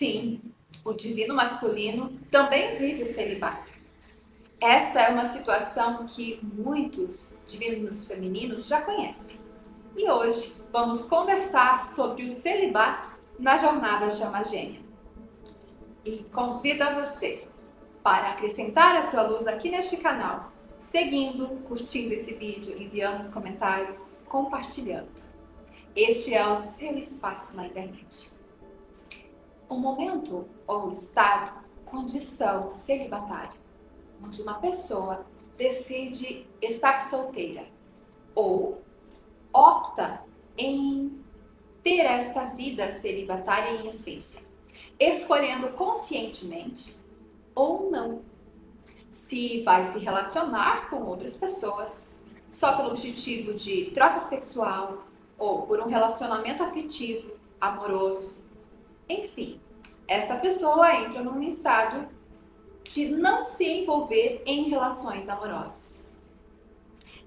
Sim, o divino masculino também vive o celibato. Esta é uma situação que muitos divinos femininos já conhecem. E hoje vamos conversar sobre o celibato na jornada Chama Gêmea. E convido a você para acrescentar a sua luz aqui neste canal, seguindo, curtindo esse vídeo, enviando os comentários, compartilhando. Este é o seu espaço na internet. O momento ou estado, condição celibatária, onde uma pessoa decide estar solteira ou opta em ter esta vida celibatária em essência, escolhendo conscientemente ou não se vai se relacionar com outras pessoas só pelo objetivo de troca sexual ou por um relacionamento afetivo, amoroso. Enfim, esta pessoa entra num estado de não se envolver em relações amorosas.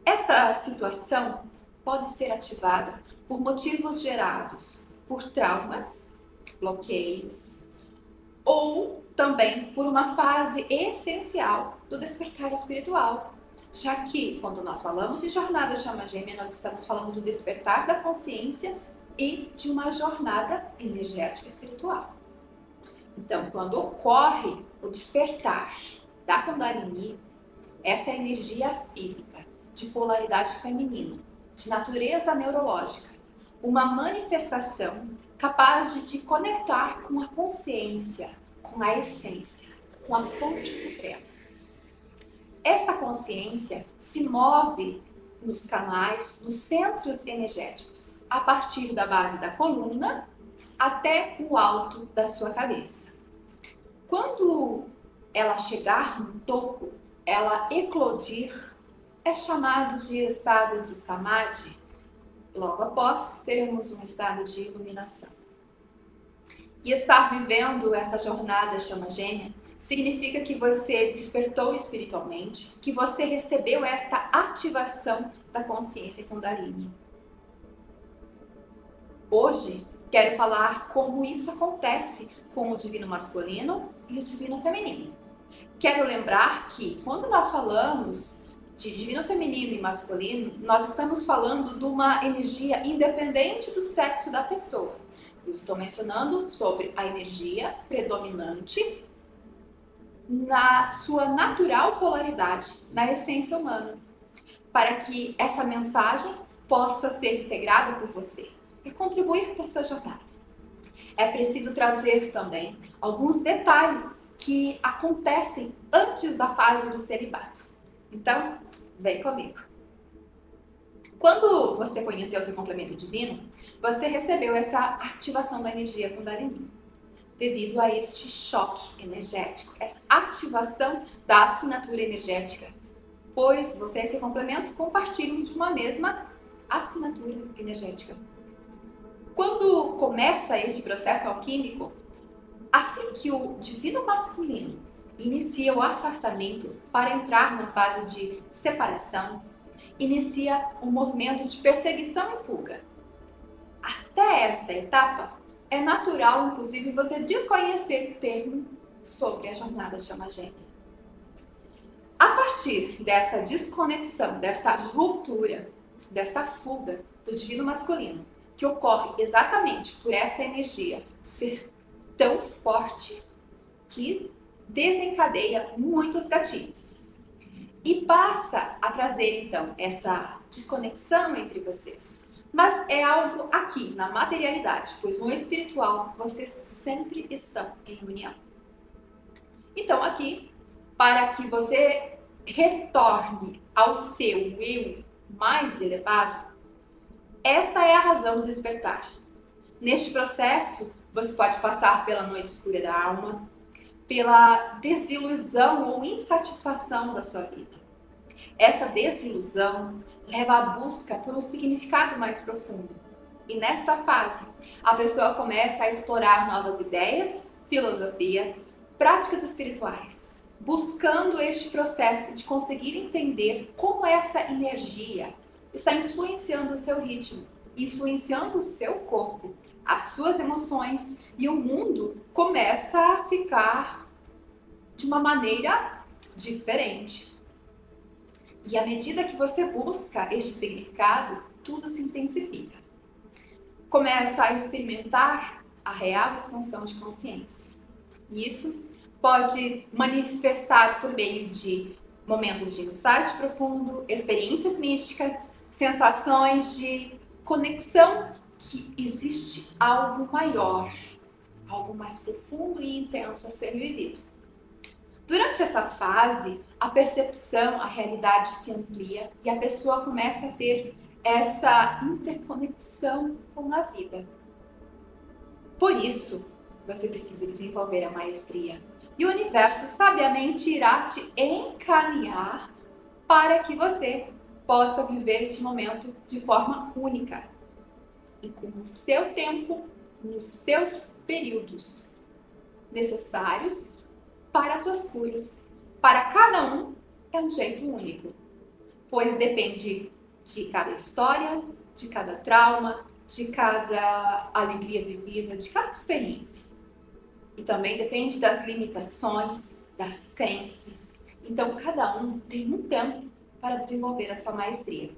Esta situação pode ser ativada por motivos gerados por traumas, bloqueios, ou também por uma fase essencial do despertar espiritual, já que quando nós falamos de jornada Chama Gêmea, nós estamos falando do despertar da consciência e de uma jornada energética espiritual. Então, quando ocorre o despertar da Kundalini, essa energia física de polaridade feminina, de natureza neurológica, uma manifestação capaz de te conectar com a consciência, com a essência, com a fonte suprema. Esta consciência se move nos canais, nos centros energéticos, a partir da base da coluna até o alto da sua cabeça. Quando ela chegar no topo, ela eclodir, é chamado de estado de Samadhi. Logo após, teremos um estado de iluminação. E estar vivendo essa jornada Chama Gêmea significa que você despertou espiritualmente, que você recebeu esta ativação da consciência Kundalini. Hoje, quero falar como isso acontece com o divino masculino e o divino feminino. Quero lembrar que quando nós falamos de divino feminino e masculino, nós estamos falando de uma energia independente do sexo da pessoa. Eu estou mencionando sobre a energia predominante na sua natural polaridade, na essência humana, para que essa mensagem possa ser integrada por você e contribuir para a sua jornada. É preciso trazer também alguns detalhes que acontecem antes da fase do celibato. Então, vem comigo. Quando você conheceu o seu complemento divino, você recebeu essa ativação da energia Kundalini, devido a este choque energético, essa ativação da assinatura energética, pois você e seu complemento compartilham de uma mesma assinatura energética. Quando começa esse processo alquímico, assim que o divino masculino inicia o afastamento para entrar na fase de separação, inicia um movimento de perseguição e fuga. Até esta etapa, é natural, inclusive, você desconhecer o termo sobre a jornada Chama Gêmea. A partir dessa desconexão, desta ruptura, desta fuga do divino masculino, que ocorre exatamente por essa energia ser tão forte que desencadeia muitos gatilhos e passa a trazer então essa desconexão entre vocês. Mas é algo aqui na materialidade, pois no espiritual vocês sempre estão em união. Então aqui, para que você retorne ao seu eu mais elevado, esta é a razão do despertar. Neste processo, você pode passar pela noite escura da alma, pela desilusão ou insatisfação da sua vida. Essa desilusão leva à busca por um significado mais profundo. E nesta fase, a pessoa começa a explorar novas ideias, filosofias, práticas espirituais, buscando este processo de conseguir entender como essa energia está influenciando o seu ritmo, influenciando o seu corpo, as suas emoções e o mundo começa a ficar de uma maneira diferente. E à medida que você busca este significado, tudo se intensifica. Começa a experimentar a real expansão de consciência. Isso pode manifestar por meio de momentos de insight profundo, experiências místicas, sensações de conexão que existe algo maior, algo mais profundo e intenso a ser vivido. Durante essa fase, a percepção, a realidade se amplia e a pessoa começa a ter essa interconexão com a vida. Por isso, você precisa desenvolver a maestria. E o universo sabiamente irá te encaminhar para que você possa viver esse momento de forma única e com o seu tempo, nos seus períodos necessários para as suas curas. Para cada um é um jeito único, pois depende de cada história, de cada trauma, de cada alegria vivida, de cada experiência. E também depende das limitações, das crenças. Então, cada um tem um tempo para desenvolver a sua maestria.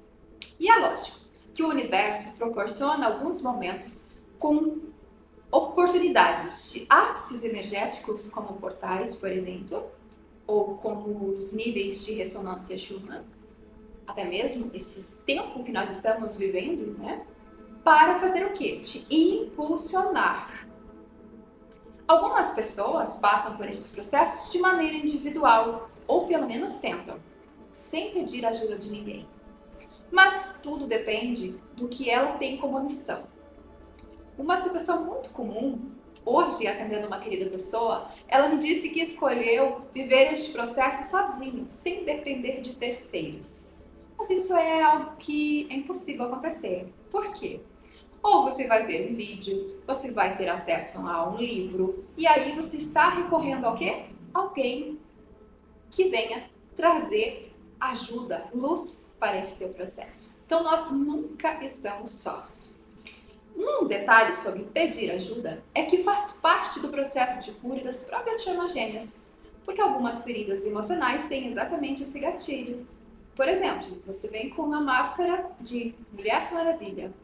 E é lógico que o universo proporciona alguns momentos com oportunidades de ápices energéticos, como portais, por exemplo, ou como os níveis de ressonância Schumann, até mesmo esse tempo que nós estamos vivendo, né? Para fazer o quê? Te impulsionar. Algumas pessoas passam por esses processos de maneira individual, ou pelo menos tentam, sem pedir ajuda de ninguém. Mas tudo depende do que ela tem como missão. Uma situação muito comum, hoje atendendo uma querida pessoa, ela me disse que escolheu viver este processo sozinha, sem depender de terceiros. Mas isso é algo que é impossível acontecer. Por quê? Ou você vai ver um vídeo, você vai ter acesso a um livro, e aí você está recorrendo ao quê? Alguém que venha trazer ajuda, luz para esse teu processo. Então nós nunca estamos sós. Um detalhe sobre pedir ajuda é que faz parte do processo de cura das próprias chamas gêmeas, porque algumas feridas emocionais têm exatamente esse gatilho. Por exemplo, você vem com uma máscara de Mulher Maravilha,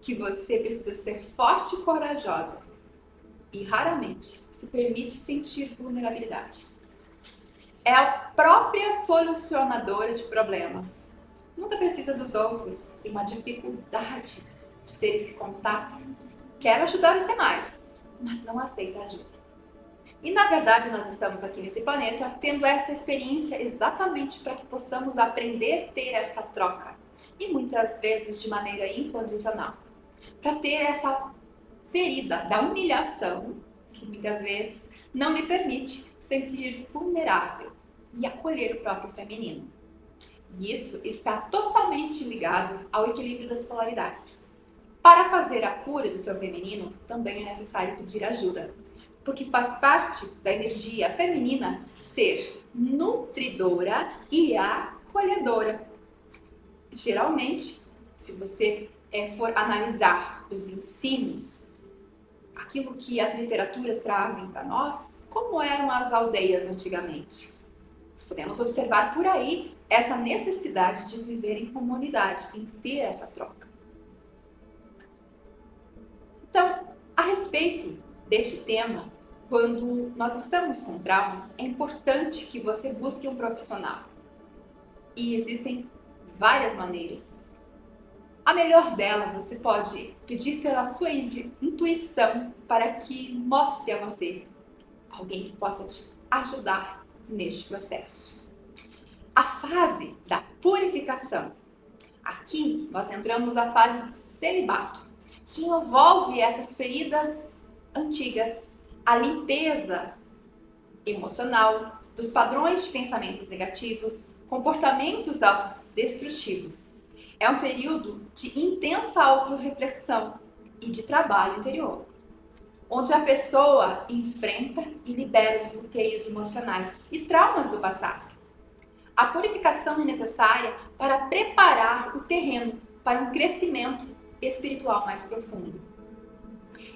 que você precisa ser forte e corajosa e raramente se permite sentir vulnerabilidade. É a própria solucionadora de problemas. Nunca precisa dos outros, tem uma dificuldade de ter esse contato. Quer ajudar os demais, mas não aceita ajuda. E na verdade nós estamos aqui nesse planeta tendo essa experiência exatamente para que possamos aprender a ter essa troca. E muitas vezes de maneira incondicional. Para ter essa ferida da humilhação, que muitas vezes não me permite sentir vulnerável e acolher o próprio feminino. E isso está totalmente ligado ao equilíbrio das polaridades. Para fazer a cura do seu feminino, também é necessário pedir ajuda, porque faz parte da energia feminina ser nutridora e acolhedora. Geralmente, se você for analisar os ensinos, aquilo que as literaturas trazem para nós, como eram as aldeias antigamente. Nós podemos observar por aí essa necessidade de viver em comunidade, em ter essa troca. Então, a respeito deste tema, quando nós estamos com traumas, é importante que você busque um profissional. E existem várias maneiras. A melhor dela, você pode pedir pela sua intuição para que mostre a você alguém que possa te ajudar neste processo. A fase da purificação. Aqui nós entramos na fase do celibato, que envolve essas feridas antigas, a limpeza emocional, dos padrões de pensamentos negativos, comportamentos autodestrutivos. É um período de intensa autorreflexão e de trabalho interior, onde a pessoa enfrenta e libera os bloqueios emocionais e traumas do passado. A purificação é necessária para preparar o terreno para um crescimento espiritual mais profundo.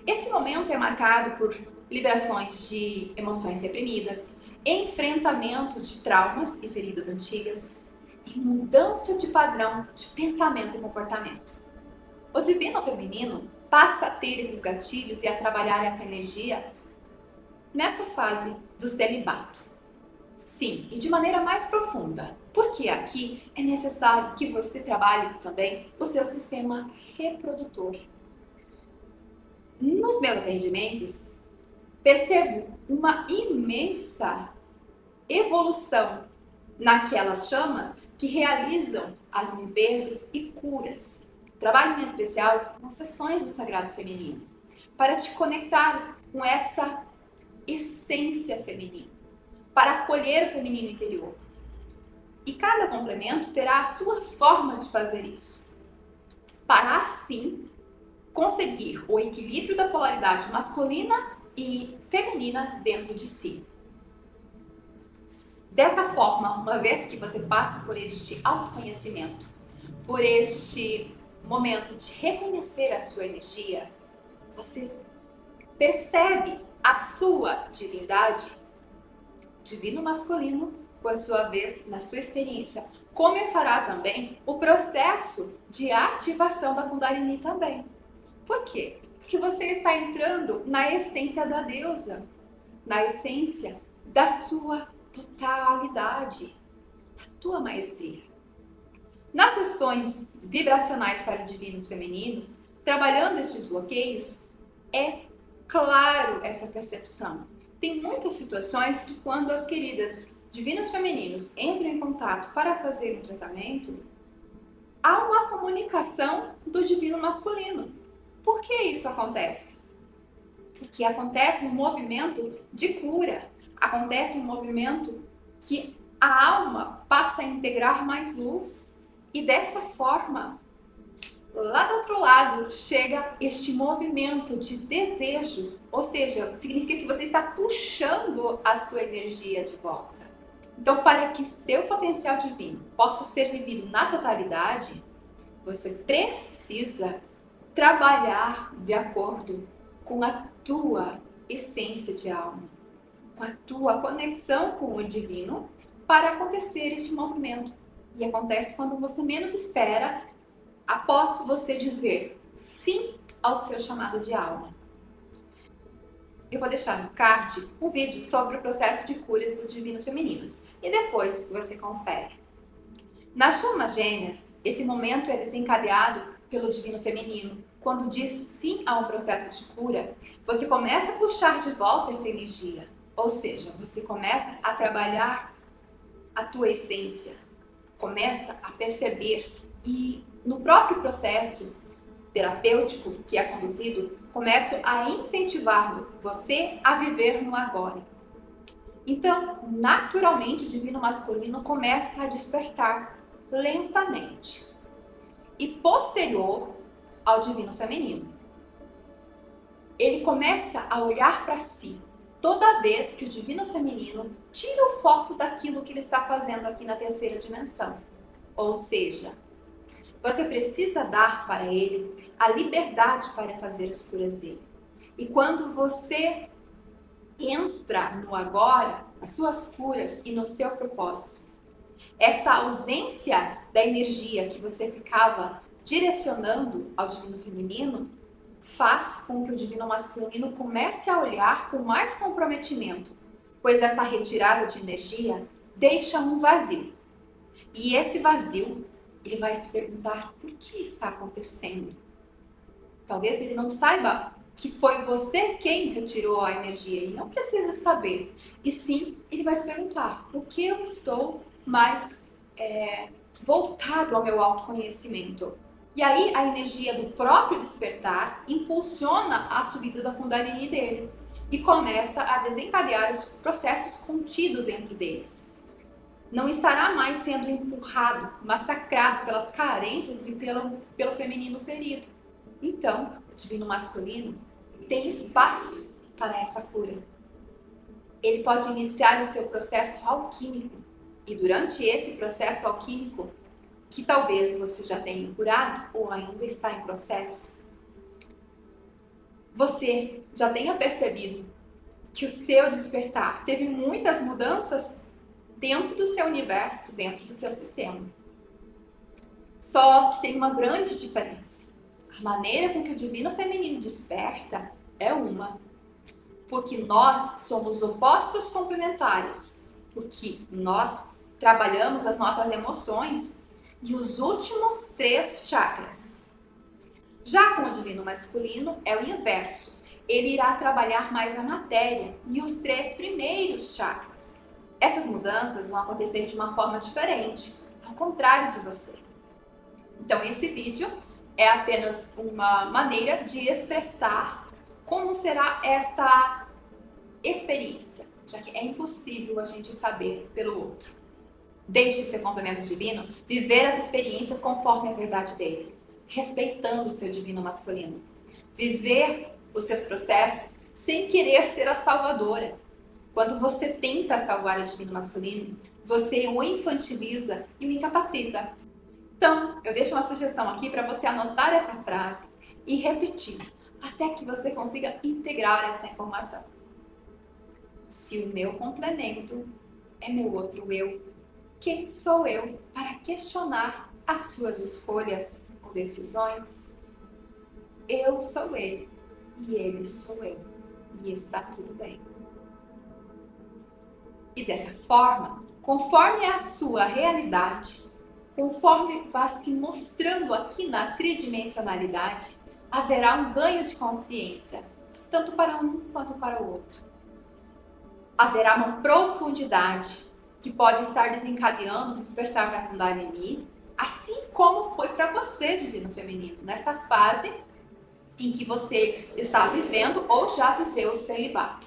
Esse momento é marcado por liberações de emoções reprimidas, enfrentamento de traumas e feridas antigas e mudança de padrão de pensamento e comportamento. O divino feminino passa a ter esses gatilhos e a trabalhar essa energia nessa fase do celibato. Sim, e de maneira mais profunda, porque aqui é necessário que você trabalhe também o seu sistema reprodutor. Nos meus atendimentos, percebo uma imensa evolução naquelas chamas que realizam as limpezas e curas. Trabalho em especial com sessões do Sagrado Feminino, para te conectar com esta essência feminina, para acolher o feminino interior. E cada complemento terá a sua forma de fazer isso, para assim conseguir o equilíbrio da polaridade masculina e feminina dentro de si. Dessa forma, uma vez que você passa por este autoconhecimento, por este momento de reconhecer a sua energia, você percebe a sua divindade, divino masculino, por sua vez, na sua experiência, começará também o processo de ativação da Kundalini também. Por quê? Porque você está entrando na essência da deusa, na essência da sua totalidade, da tua maestria. Nas sessões vibracionais para divinos femininos, trabalhando estes bloqueios, é claro essa percepção. Tem muitas situações que quando as queridas divinos femininos entram em contato para fazer um tratamento, há uma comunicação do divino masculino. Por que isso acontece? Porque acontece um movimento de cura, acontece um movimento que a alma passa a integrar mais luz e dessa forma, lá do outro lado, chega este movimento de desejo, ou seja, significa que você está puxando a sua energia de volta. Então, para que seu potencial divino possa ser vivido na totalidade, você precisa trabalhar de acordo com a tua essência de alma, com a tua conexão com o divino, para acontecer este movimento. E acontece quando você menos espera, após você dizer sim ao seu chamado de alma. Eu vou deixar no card um vídeo sobre o processo de curas dos divinos femininos e depois você confere. Nas chamas gêmeas, esse momento é desencadeado pelo divino feminino. Quando diz sim a um processo de cura, você começa a puxar de volta essa energia, ou seja, você começa a trabalhar a tua essência, começa a perceber e no próprio processo terapêutico que é conduzido, começo a incentivar você a viver no agora. Então, naturalmente, o divino masculino começa a despertar lentamente e posterior ao divino feminino. Ele começa a olhar para si toda vez que o divino feminino tira o foco daquilo que ele está fazendo aqui na terceira dimensão. Ou seja, você precisa dar para ele a liberdade para fazer as curas dele. E quando você entra no agora, nas suas curas e no seu propósito, essa ausência da energia que você ficava direcionando ao divino feminino faz com que o divino masculino comece a olhar com mais comprometimento, pois essa retirada de energia deixa um vazio. E esse vazio, ele vai se perguntar por que está acontecendo. Talvez ele não saiba que foi você quem retirou a energia e não precisa saber. E sim, ele vai se perguntar por que eu estou mais voltado ao meu autoconhecimento. E aí a energia do próprio despertar impulsiona a subida da Kundalini dele e começa a desencadear os processos contidos dentro deles. Não estará mais sendo empurrado, massacrado pelas carências e pelo feminino ferido. Então, o divino masculino tem espaço para essa cura. Ele pode iniciar o seu processo alquímico e durante esse processo alquímico, que talvez você já tenha curado ou ainda está em processo, você já tenha percebido que o seu despertar teve muitas mudanças dentro do seu universo, dentro do seu sistema. Só que tem uma grande diferença. A maneira com que o divino feminino desperta é uma. Porque nós somos opostos complementares. Porque nós trabalhamos as nossas emoções e os últimos 3 chakras. Já com o divino masculino é o inverso. Ele irá trabalhar mais a matéria e os 3 primeiros chakras. Essas mudanças vão acontecer de uma forma diferente, ao contrário de você. Então esse vídeo é apenas uma maneira de expressar como será esta experiência, já que é impossível a gente saber pelo outro. Deixe seu complemento divino viver as experiências conforme a verdade dele, respeitando o seu divino masculino. Viver os seus processos sem querer ser a salvadora. Quando você tenta salvar o divino masculino, você o infantiliza e o incapacita. Então, eu deixo uma sugestão aqui para você anotar essa frase e repetir, até que você consiga integrar essa informação. Se o meu complemento é meu outro eu, quem sou eu para questionar as suas escolhas ou decisões? Eu sou ele e ele sou eu, e está tudo bem. E dessa forma, conforme a sua realidade, conforme vá se mostrando aqui na tridimensionalidade, haverá um ganho de consciência, tanto para um quanto para o outro. Haverá uma profundidade que pode estar desencadeando o despertar da Kundalini, assim como foi para você, divino feminino, nesta fase em que você está vivendo ou já viveu o celibato.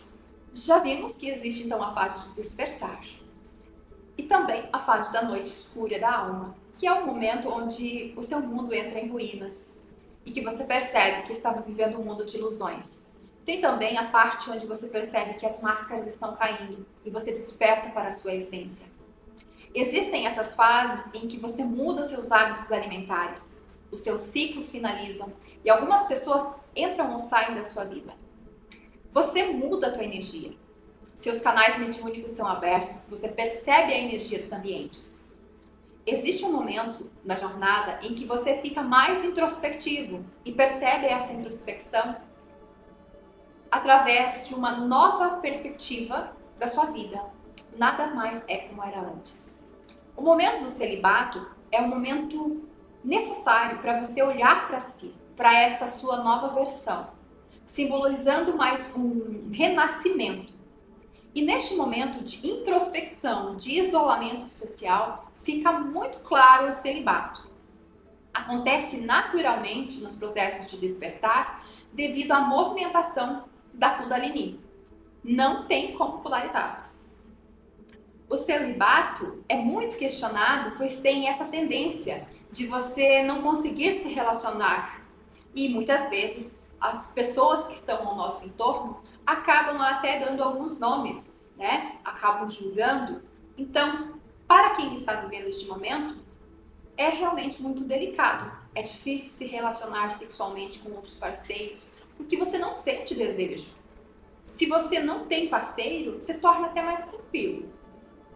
Já vimos que existe então a fase de despertar. E também a fase da noite escura da alma, que é o momento onde o seu mundo entra em ruínas e que você percebe que estava vivendo um mundo de ilusões. Tem também a parte onde você percebe que as máscaras estão caindo e você desperta para a sua essência. Existem essas fases em que você muda os seus hábitos alimentares, os seus ciclos finalizam e algumas pessoas entram ou saem da sua vida. Você muda a tua energia. Seus canais mediúnicos são abertos, você percebe a energia dos ambientes. Existe um momento na jornada em que você fica mais introspectivo e percebe essa introspecção através de uma nova perspectiva da sua vida. Nada mais é como era antes. O momento do celibato é um momento necessário para você olhar para si, para esta sua nova versão, simbolizando mais um renascimento. E neste momento de introspecção, de isolamento social, fica muito claro o celibato. Acontece naturalmente nos processos de despertar devido à movimentação da Kundalini. Não tem como pular etapas. O celibato é muito questionado, pois tem essa tendência de você não conseguir se relacionar. E muitas vezes as pessoas que estão ao nosso entorno acabam até dando alguns nomes, né? Acabam julgando. Então, para quem está vivendo este momento, é realmente muito delicado. É difícil se relacionar sexualmente com outros parceiros, porque você não sente desejo. Se você não tem parceiro, se torna até mais tranquilo.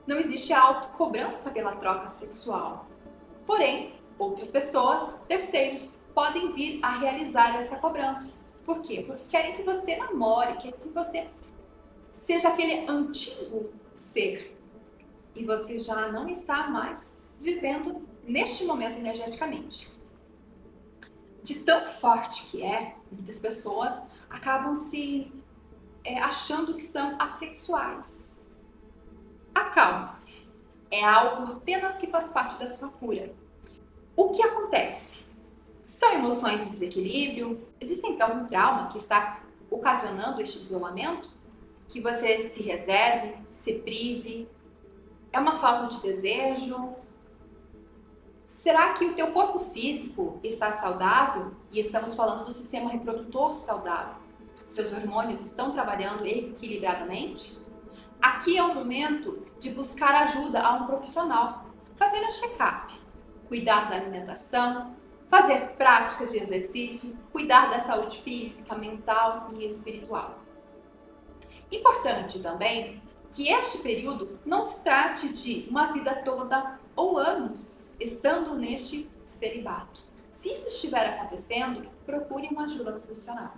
Não existe autocobrança pela troca sexual. Porém, outras pessoas, terceiros, podem vir a realizar essa cobrança. Por quê? Porque querem que você namore, querem que você seja aquele antigo ser. E você já não está mais vivendo neste momento energeticamente. De tão forte que é, muitas pessoas acabam se achando que são assexuais. Acalme-se. É algo apenas que faz parte da sua cura. O que acontece? São emoções em desequilíbrio? Existe então um trauma que está ocasionando este isolamento? Que você se reserve, se prive? É uma falta de desejo? Será que o teu corpo físico está saudável? E estamos falando do sistema reprodutor saudável. Seus hormônios estão trabalhando equilibradamente? Aqui é o momento de buscar ajuda a um profissional, fazer um check-up, cuidar da alimentação, fazer práticas de exercício, cuidar da saúde física, mental e espiritual. Importante também que este período não se trate de uma vida toda ou anos estando neste celibato. Se isso estiver acontecendo, procure uma ajuda profissional.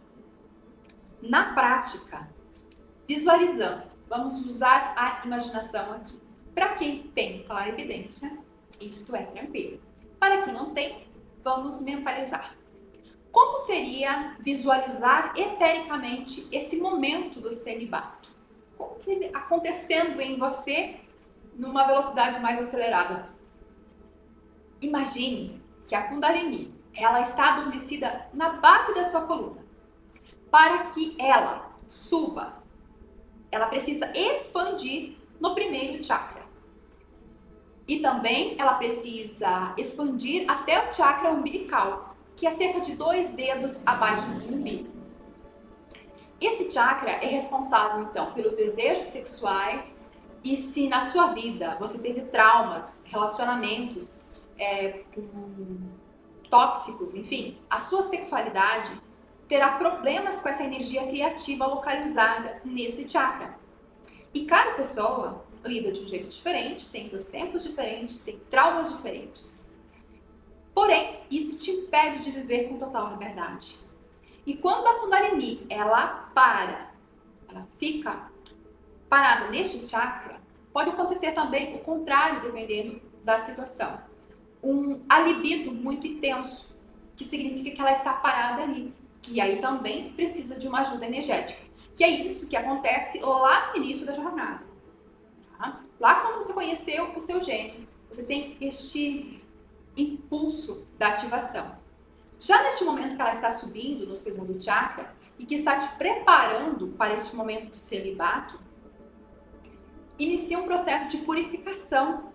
Na prática, visualizando, vamos usar a imaginação aqui. Para quem tem clarividência, isto é tranquilo. Para quem não tem, vamos mentalizar. Como seria visualizar etericamente esse momento do celibato? Como que ele acontecendo em você numa velocidade mais acelerada? Imagine que a Kundalini, ela está adormecida na base da sua coluna. Para que ela suba, ela precisa expandir no primeiro chakra. E também ela precisa expandir até o chakra umbilical, que é cerca de 2 dedos abaixo do umbigo. Esse chakra é responsável, então, pelos desejos sexuais e se na sua vida você teve traumas, relacionamentos tóxicos, enfim, a sua sexualidade terá problemas com essa energia criativa localizada nesse chakra. E cada pessoa lida de um jeito diferente, tem seus tempos diferentes, tem traumas diferentes. Porém, isso te impede de viver com total liberdade. E quando a Kundalini, ela fica parada neste chakra, pode acontecer também o contrário, dependendo da situação. A libido muito intenso, que significa que ela está parada ali, que aí também precisa de uma ajuda energética. Que é isso que acontece lá no início da jornada. Tá? Lá quando você conheceu o seu gênio, você tem este impulso da ativação. Já neste momento que ela está subindo no segundo chakra e que está te preparando para este momento de celibato, inicia um processo de purificação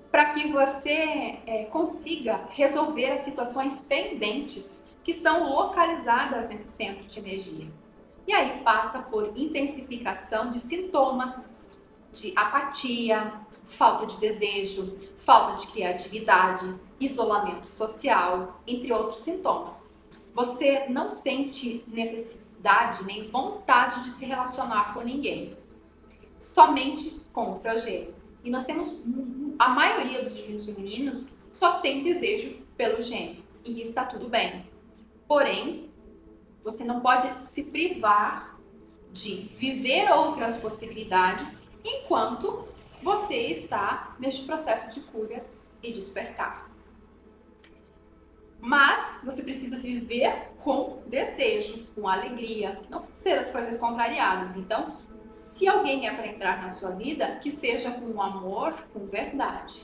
para que você consiga resolver as situações pendentes que estão localizadas nesse centro de energia. E aí passa por intensificação de sintomas de apatia, falta de desejo, falta de criatividade, isolamento social, entre outros sintomas. Você não sente necessidade nem vontade de se relacionar com ninguém, somente com o seu gênio. E nós temos, a maioria dos divinos femininos só tem desejo pelo gênio, e está tudo bem. Porém, você não pode se privar de viver outras possibilidades enquanto você está neste processo de curas e despertar. Mas você precisa viver com desejo, com alegria, não ser as coisas contrariadas. Então, se alguém é para entrar na sua vida, que seja com amor, com verdade.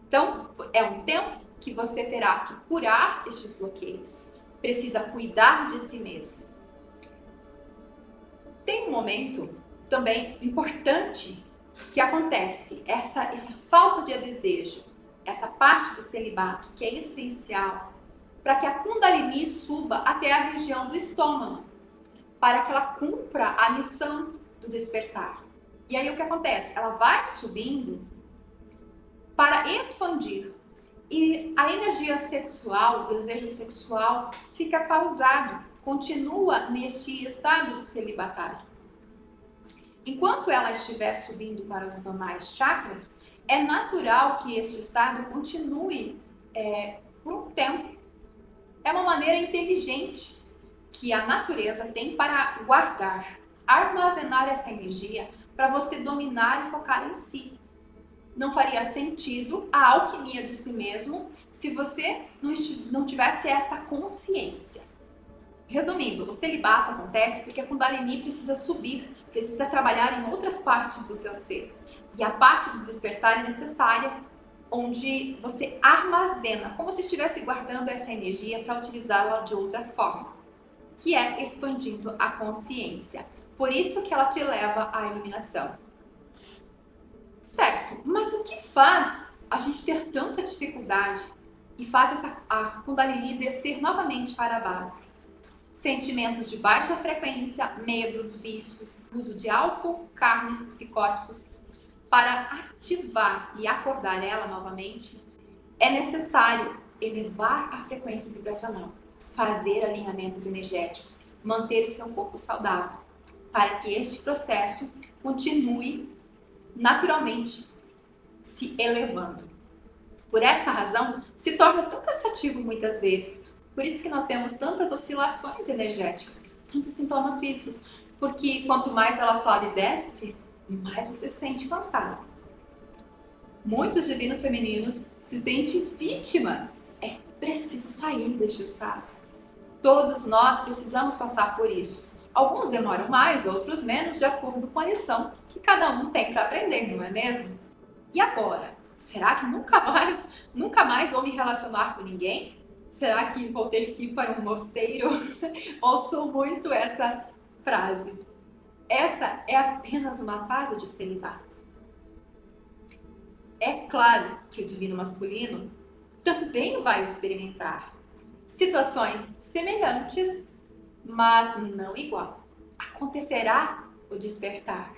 Então, é um tempo que você terá que curar estes bloqueios. Precisa cuidar de si mesmo. Tem um momento também importante que acontece, essa falta de desejo, essa parte do celibato que é essencial para que a Kundalini suba até a região do estômago, para que ela cumpra a missão do despertar. E aí o que acontece? Ela vai subindo para expandir. E a energia sexual, o desejo sexual, fica pausado, continua neste estado celibatário. Enquanto ela estiver subindo para os demais chakras, é natural que este estado continue por um tempo. É uma maneira inteligente que a natureza tem para guardar, armazenar essa energia para você dominar e focar em si. Não faria sentido a alquimia de si mesmo se você não tivesse essa consciência. Resumindo, o celibato acontece porque a Kundalini precisa subir, precisa trabalhar em outras partes do seu ser. E a parte do despertar é necessária, onde você armazena, como se estivesse guardando essa energia para utilizá-la de outra forma, que é expandindo a consciência. Por isso que ela te leva à iluminação. Certo, mas o que faz a gente ter tanta dificuldade e faz a Kundalini descer novamente para a base? Sentimentos de baixa frequência, medos, vícios, uso de álcool, carnes, psicóticos. Para ativar e acordar ela novamente, é necessário elevar a frequência vibracional, fazer alinhamentos energéticos, manter o seu corpo saudável, para que este processo continue naturalmente se elevando. Por essa razão, se torna tão cansativo muitas vezes. Por isso que nós temos tantas oscilações energéticas, tantos sintomas físicos, porque quanto mais ela sobe e desce, mais você se sente cansado. Muitos divinos femininos se sentem vítimas. É preciso sair deste estado. Todos nós precisamos passar por isso. Alguns demoram mais, outros menos, de acordo com a lição que cada um tem para aprender, não é mesmo? E agora? Será que nunca mais vou me relacionar com ninguém? Será que vou ter que ir para um mosteiro? Ouço muito essa frase. Essa é apenas uma fase de celibato. É claro que o divino masculino também vai experimentar situações semelhantes, mas não igual. Acontecerá o despertar.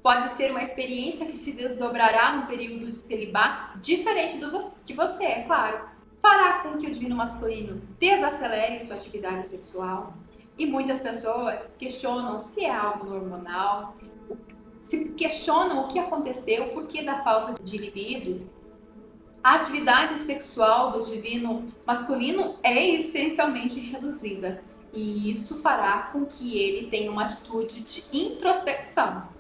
Pode ser uma experiência que se desdobrará num período de celibato diferente de você, é claro. Fará com que o divino masculino desacelere sua atividade sexual. E muitas pessoas questionam se é algo hormonal, se questionam o que aconteceu, o porquê da falta de libido. A atividade sexual do divino masculino é essencialmente reduzida. E isso fará com que ele tenha uma atitude de introspecção.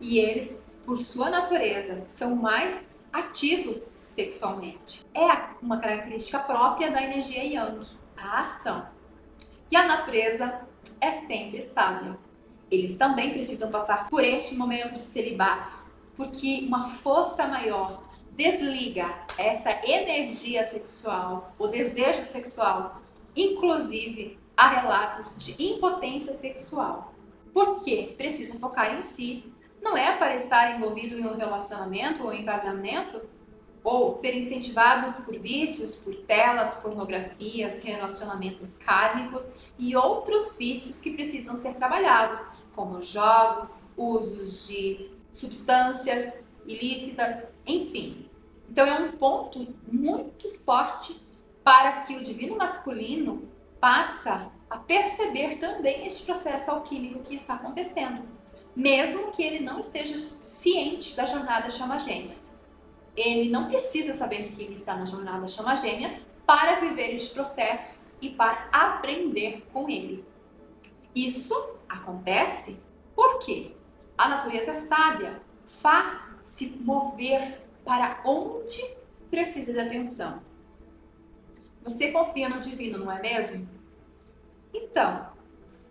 E eles, por sua natureza, são mais ativos sexualmente. É uma característica própria da energia Yang, a ação. E a natureza é sempre sábia. Eles também precisam passar por este momento de celibato, porque uma força maior desliga essa energia sexual, o desejo sexual. Inclusive, há relatos de impotência sexual. Porque precisa focar em si. Não é para estar envolvido em um relacionamento ou em casamento, ou ser incentivados por vícios, por telas, pornografias, relacionamentos kármicos e outros vícios que precisam ser trabalhados, como jogos, usos de substâncias ilícitas, enfim. Então é um ponto muito forte para que o divino masculino passa a perceber também este processo alquímico que está acontecendo, mesmo que ele não esteja ciente da jornada chama gêmea. Ele não precisa saber que ele está na jornada chama gêmea para viver este processo e para aprender com ele. Isso acontece porque a natureza sábia faz-se mover para onde precisa de atenção. Você confia no divino, não é mesmo? Então,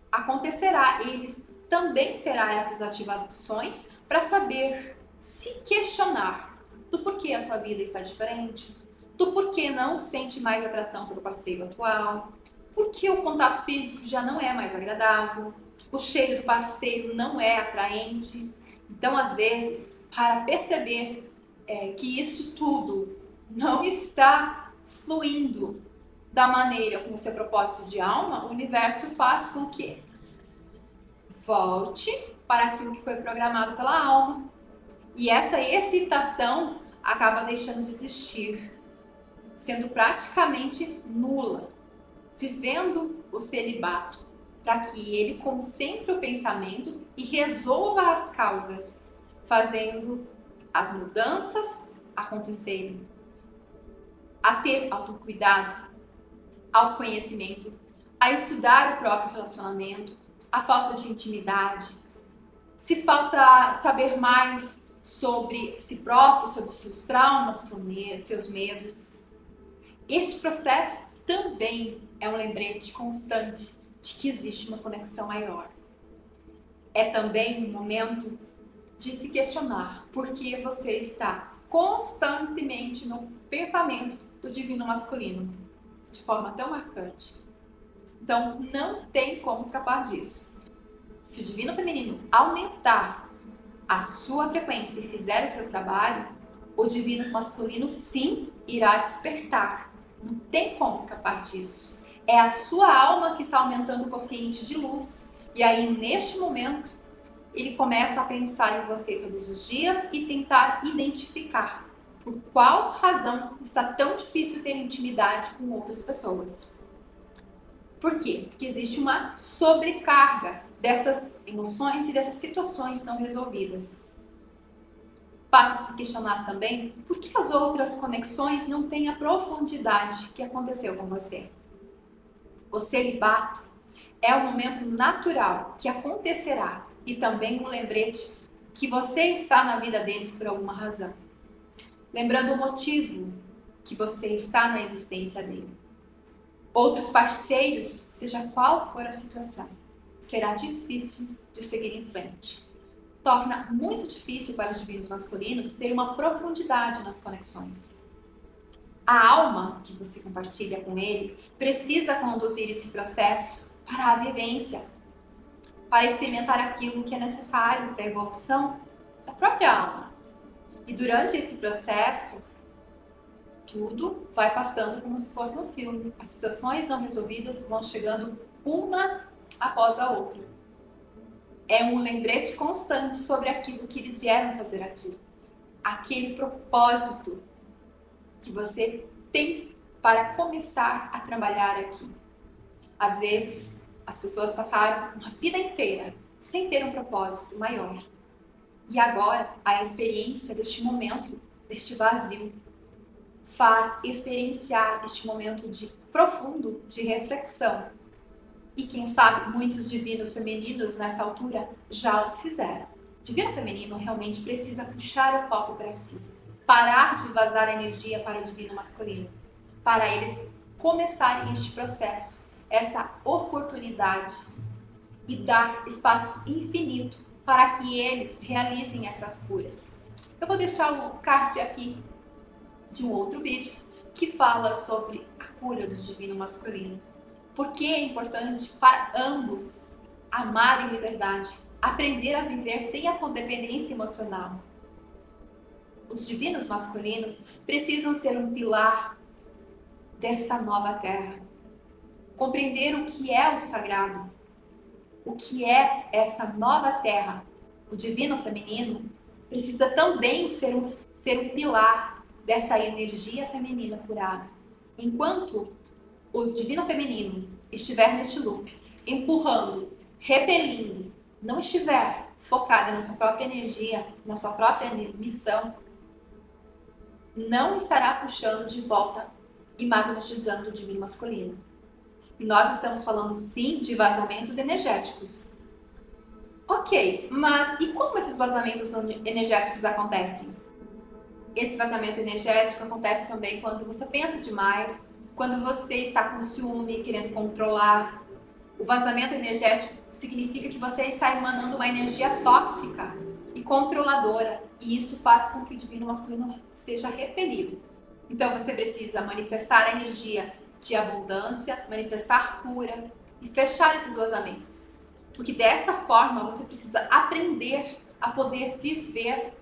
acontecerá, ele também terá essas ativações para saber se questionar do porquê a sua vida está diferente, do porquê não sente mais atração pelo parceiro atual, porque o contato físico já não é mais agradável, o cheiro do parceiro não é atraente. Então, às vezes, para perceber que isso tudo não está fluindo da maneira com o seu propósito de alma, o universo faz com que volte para aquilo que foi programado pela alma. E essa excitação acaba deixando de existir, sendo praticamente nula, vivendo o celibato, para que ele concentre o pensamento e resolva as causas, fazendo as mudanças acontecerem. A ter autocuidado, autoconhecimento, a estudar o próprio relacionamento, a falta de intimidade, se falta saber mais sobre si próprio, sobre seus traumas, seus medos. Este processo também é um lembrete constante de que existe uma conexão maior. É também um momento de se questionar por que você está constantemente no pensamento do divino masculino, de forma tão marcante. Então, não tem como escapar disso. Se o divino feminino aumentar a sua frequência e fizer o seu trabalho, o divino masculino sim irá despertar. Não tem como escapar disso. É a sua alma que está aumentando o quociente de luz. E aí, neste momento, ele começa a pensar em você todos os dias e tentar identificar Por qual razão está tão difícil ter intimidade com outras pessoas? Por quê? Porque existe uma sobrecarga dessas emoções e dessas situações não resolvidas. Passa a se questionar também por que as outras conexões não têm a profundidade que aconteceu com você. O celibato é um momento natural que acontecerá e também um lembrete que você está na vida deles por alguma razão. Lembrando o motivo que você está na existência dele. Outros parceiros, seja qual for a situação, será difícil de seguir em frente. Torna muito difícil para os divinos masculinos ter uma profundidade nas conexões. A alma que você compartilha com ele precisa conduzir esse processo para a vivência, para experimentar aquilo que é necessário para a evolução da própria alma. E durante esse processo, tudo vai passando como se fosse um filme. As situações não resolvidas vão chegando uma após a outra. É um lembrete constante sobre aquilo que eles vieram fazer aqui. Aquele propósito que você tem para começar a trabalhar aqui. Às vezes, as pessoas passaram uma vida inteira sem ter um propósito maior. E agora, a experiência deste momento, deste vazio, faz experienciar este momento profundo de reflexão. E quem sabe, muitos divinos femininos nessa altura já o fizeram. Divino feminino realmente precisa puxar o foco para si, parar de vazar energia para o divino masculino, para eles começarem este processo, essa oportunidade e dar espaço infinito para que eles realizem essas curas. Eu vou deixar o card aqui de um outro vídeo que fala sobre a cura do divino masculino. Por que é importante para ambos amar em liberdade, aprender a viver sem a codependência emocional. Os divinos masculinos precisam ser um pilar dessa nova terra. Compreender o que é o sagrado, o que é essa nova terra. O divino feminino precisa também ser um pilar dessa energia feminina curada. Enquanto o divino feminino estiver neste loop, empurrando, repelindo, não estiver focada na sua própria energia, na sua própria missão, não estará puxando de volta e magnetizando o divino masculino. E nós estamos falando sim de vazamentos energéticos. Ok, mas e como esses vazamentos energéticos acontecem? Esse vazamento energético acontece também quando você pensa demais, quando você está com ciúme, querendo controlar. O vazamento energético significa que você está emanando uma energia tóxica e controladora, e isso faz com que o divino masculino seja repelido. Então você precisa manifestar a energia de abundância, manifestar cura e fechar esses vazamentos. Porque dessa forma você precisa aprender a poder viver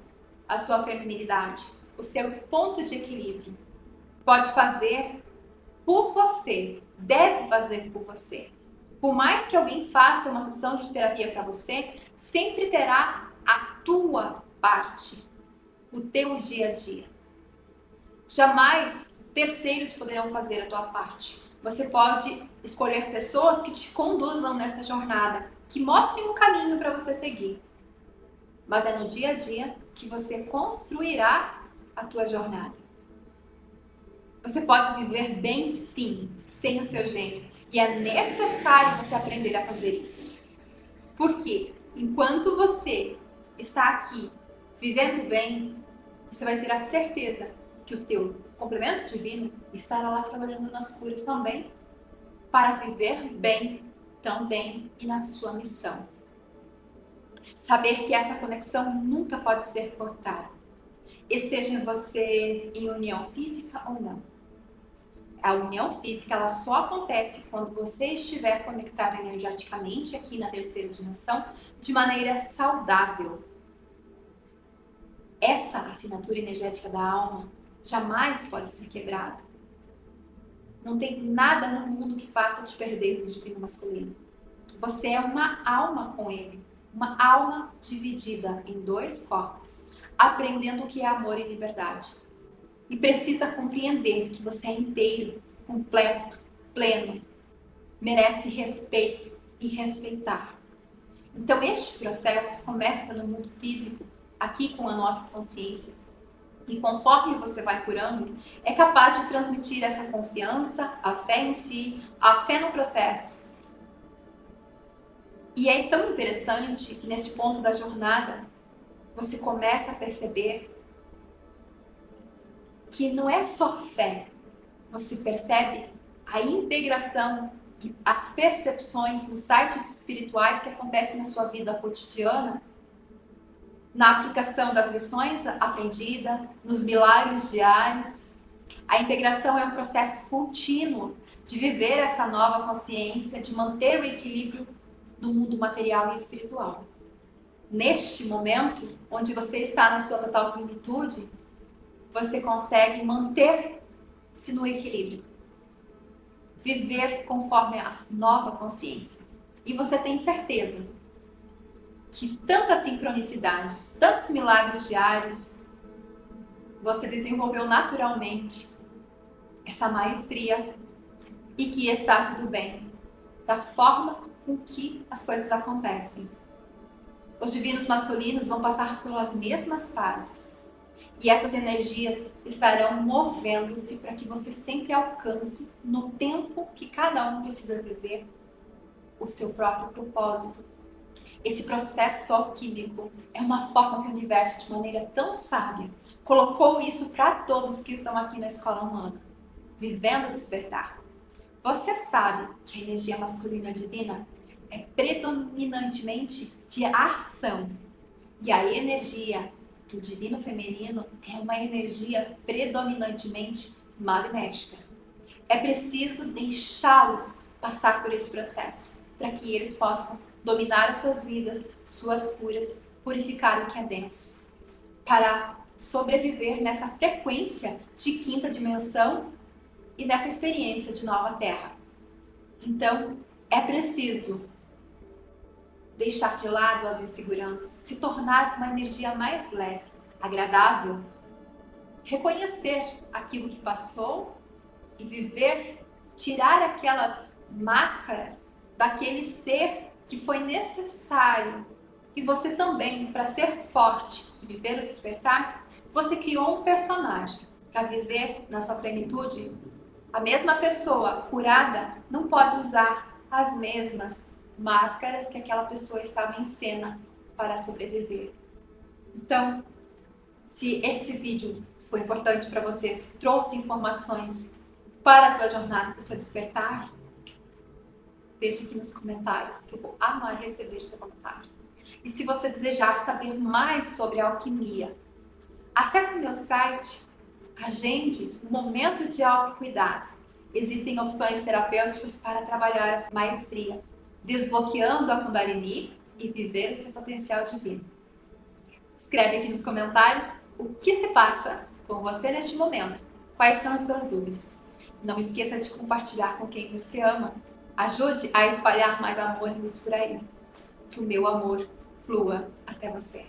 a sua feminilidade, o seu ponto de equilíbrio. Pode fazer por você, deve fazer por você. Por mais que alguém faça uma sessão de terapia para você, sempre terá a tua parte, o teu dia a dia. Jamais terceiros poderão fazer a tua parte. Você pode escolher pessoas que te conduzam nessa jornada, que mostrem um caminho para você seguir. Mas é no dia a dia que você construirá a tua jornada. Você pode viver bem sim, sem o seu gênio. E é necessário você aprender a fazer isso. Porque enquanto você está aqui vivendo bem, você vai ter a certeza que o teu complemento divino estará lá trabalhando nas curas também, para viver bem também e na sua missão. Saber que essa conexão nunca pode ser cortada. Esteja você em união física ou não. A união física ela só acontece quando você estiver conectado energeticamente aqui na terceira dimensão de maneira saudável. Essa assinatura energética da alma jamais pode ser quebrada. Não tem nada no mundo que faça te perder do divino masculino. Você é uma alma com ele, uma alma dividida em dois corpos, aprendendo o que é amor e liberdade. e precisa compreender que você é inteiro, completo, pleno, merece respeito e respeitar. Então este processo começa no mundo físico, aqui com a nossa consciência, e conforme você vai curando, é capaz de transmitir essa confiança, a fé em si, a fé no processo. E é tão interessante que nesse ponto da jornada, você começa a perceber que não é só fé, você percebe a integração e as percepções, insights espirituais que acontecem na sua vida cotidiana, na aplicação das lições aprendidas, nos milagres diários. A integração é um processo contínuo de viver essa nova consciência, de manter o equilíbrio no mundo material e espiritual. Neste momento, onde você está na sua total plenitude, você consegue manter-se no equilíbrio, viver conforme a nova consciência. E você tem certeza que tantas sincronicidades, tantos milagres diários, você desenvolveu naturalmente essa maestria e que está tudo bem, da forma com que as coisas acontecem. Os divinos masculinos vão passar pelas mesmas fases. E essas energias estarão movendo-se para que você sempre alcance, no tempo que cada um precisa viver, o seu próprio propósito. Esse processo alquímico é uma forma que o universo, de maneira tão sábia, colocou isso para todos que estão aqui na escola humana, vivendo o despertar. Você sabe que a energia masculina divina é predominantemente de ação, e a energia do divino feminino é uma energia predominantemente magnética. É preciso deixá-los passar por esse processo, para que eles possam dominar as suas vidas, suas curas, purificar o que é denso, para sobreviver nessa frequência de quinta dimensão e nessa experiência de nova terra. Então, é preciso deixar de lado as inseguranças, se tornar uma energia mais leve, agradável, reconhecer aquilo que passou e viver, tirar aquelas máscaras daquele ser que foi necessário, que você também, para ser forte e viver o despertar, você criou um personagem para viver na sua plenitude. A mesma pessoa curada não pode usar as mesmas máscaras que aquela pessoa estava em cena para sobreviver. Então, se esse vídeo foi importante para você, se trouxe informações para a tua jornada, para o seu despertar, deixe aqui nos comentários, que eu vou amar receber o seu comentário. E se você desejar saber mais sobre a alquimia, acesse o meu site, agende um momento de autocuidado. Existem opções terapêuticas para trabalhar a sua maestria, desbloqueando a Kundalini e viver o seu potencial divino. Escreve aqui nos comentários o que se passa com você neste momento, quais são as suas dúvidas. Não esqueça de compartilhar com quem você ama. Ajude a espalhar mais amor e luz por aí. Que o meu amor flua até você.